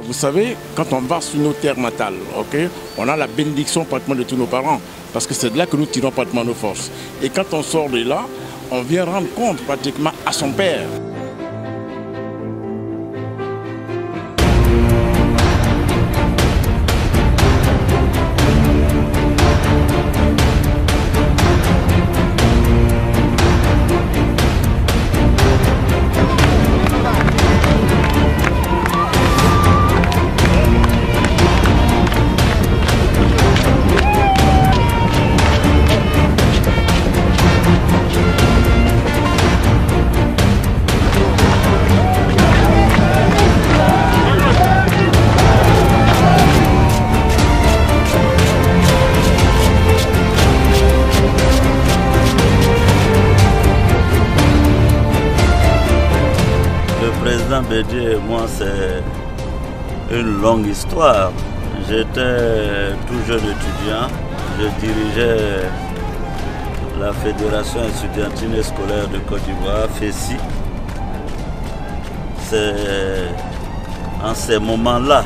Vous savez, quand on va sur nos terres natales, on a la bénédiction pratiquement de tous nos parents, parce que c'est de là que nous tirons pratiquement nos forces. Et quand on sort de là, on vient rendre compte pratiquement à son père. Président Bédié et moi, c'est une longue histoire. J'étais tout jeune étudiant, je dirigeais la Fédération estudiantine et scolaire de Côte d'Ivoire, FESI. C'est en ces moments-là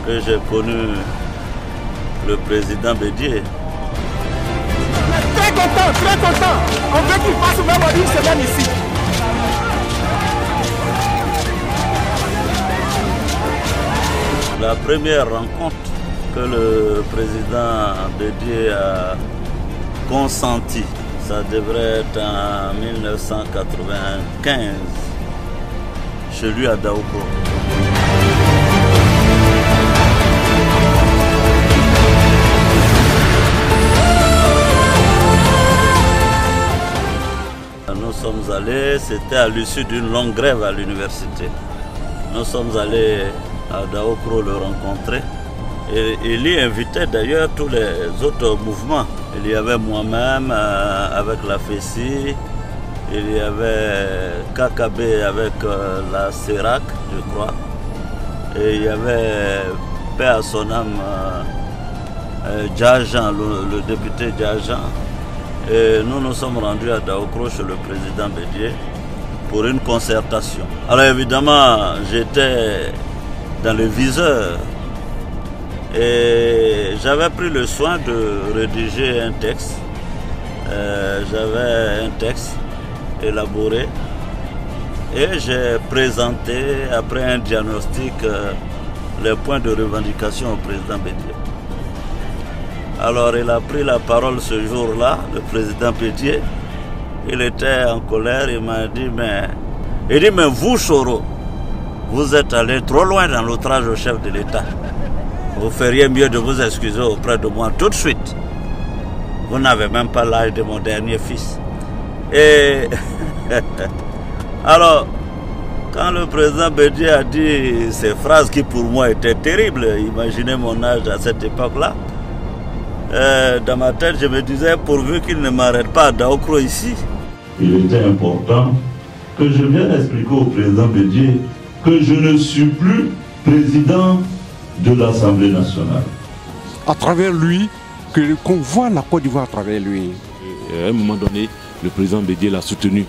que j'ai connu le président Bédié. Très content, très content. On veut qu'il passe même une semaine ici. La première rencontre que le président Bédié a consenti, ça devrait être en 1995, chez lui à Daoukro. Nous sommes allés, c'était à l'issue d'une longue grève à l'université. Nous sommes allés à Daoukro le rencontrer et il y invitait d'ailleurs tous les autres mouvements. Il y avait moi-même avec la FESI, il y avait KKB avec la CERAC, je crois, et il y avait paix à son âme Djajan, le député Djajan. Et nous nous sommes rendus à Daoukro chez le président Bédié pour une concertation. Alors évidemment, j'étais dans le viseur et j'avais pris le soin de rédiger un texte. J'avais un texte élaboré et j'ai présenté après un diagnostic les points de revendication au président Bédié. Alors il a pris la parole ce jour-là, le président Bédié. Il était en colère, il m'a dit mais vous Soro, vous êtes allé trop loin dans l'outrage au chef de l'État. Vous feriez mieux de vous excuser auprès de moi tout de suite. Vous n'avez même pas l'âge de mon dernier fils. Et alors, quand le président Bédié a dit ces phrases qui pour moi étaient terribles, imaginez mon âge à cette époque-là, dans ma tête je me disais pourvu qu'il ne m'arrête pas à Daoukro ici. Il était important que je vienne expliquer au président Bédié que je ne suis plus président de l'Assemblée nationale. À travers lui, qu'on voit la Côte d'Ivoire à travers lui. Et à un moment donné, le président Bédié l'a soutenu.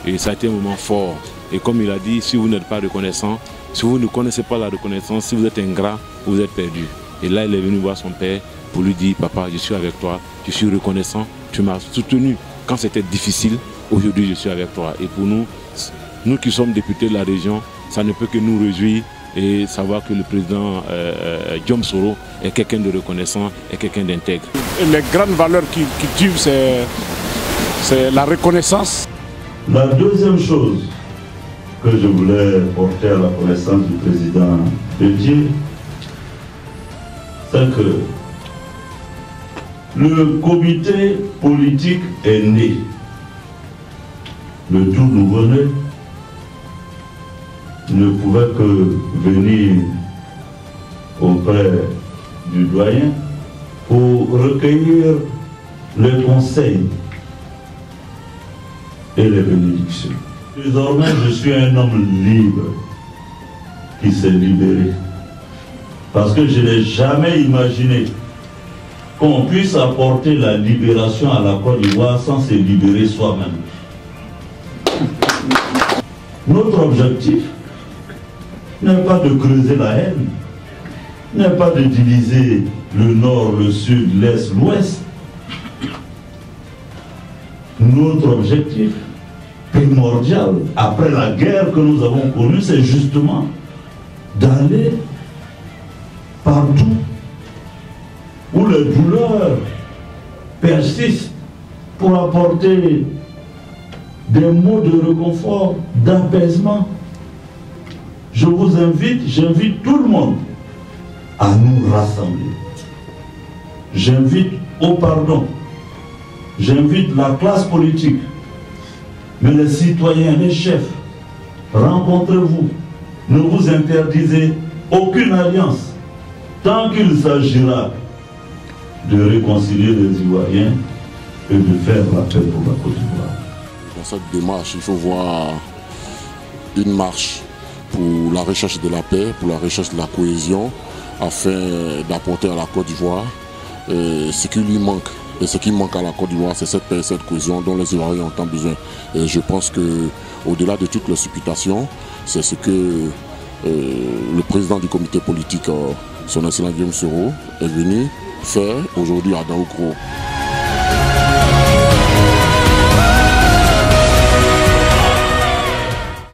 Et ça a été un moment fort. Et comme il a dit, si vous n'êtes pas reconnaissant, si vous ne connaissez pas la reconnaissance, si vous êtes ingrat, vous êtes perdu. Et là, il est venu voir son père pour lui dire, papa, je suis avec toi, je suis reconnaissant, tu m'as soutenu quand c'était difficile, aujourd'hui je suis avec toi. Et pour nous, nous qui sommes députés de la région, ça ne peut que nous réjouir et savoir que le président Diom Soro est quelqu'un de reconnaissant et quelqu'un d'intègre. Les grandes valeurs qui cultive, c'est la reconnaissance. La deuxième chose que je voulais porter à la connaissance du président Bédié, c'est que le comité politique est né. Le tout nouveau-né ne pouvait que venir auprès du doyen pour recueillir les conseils et les bénédictions. Désormais, je suis un homme libre qui s'est libéré. Parce que je n'ai jamais imaginé qu'on puisse apporter la libération à la Côte d'Ivoire sans se libérer soi-même. Notre objectif, n'est pas de creuser la haine, n'est pas de diviser le nord, le sud, l'est, l'ouest. Notre objectif primordial, après la guerre que nous avons connue, c'est justement d'aller partout où les douleurs persistent pour apporter des mots de réconfort, d'apaisement. Je vous invite, j'invite tout le monde à nous rassembler. J'invite au pardon. J'invite la classe politique, mais les citoyens, les chefs, rencontrez-vous. Ne vous interdisez aucune alliance tant qu'il s'agira de réconcilier les Ivoiriens et de faire la paix pour la Côte d'Ivoire. Dans cette démarche, il faut voir une marche pour la recherche de la paix, pour la recherche de la cohésion, afin d'apporter à la Côte d'Ivoire ce qui lui manque. Et ce qui manque à la Côte d'Ivoire, c'est cette paix et cette cohésion dont les Ivoiriens ont tant besoin. Et je pense qu'au-delà de toutes les supputations, c'est ce que le président du comité politique, son excellent Guillaume Soro, est venu faire aujourd'hui à Daoukro.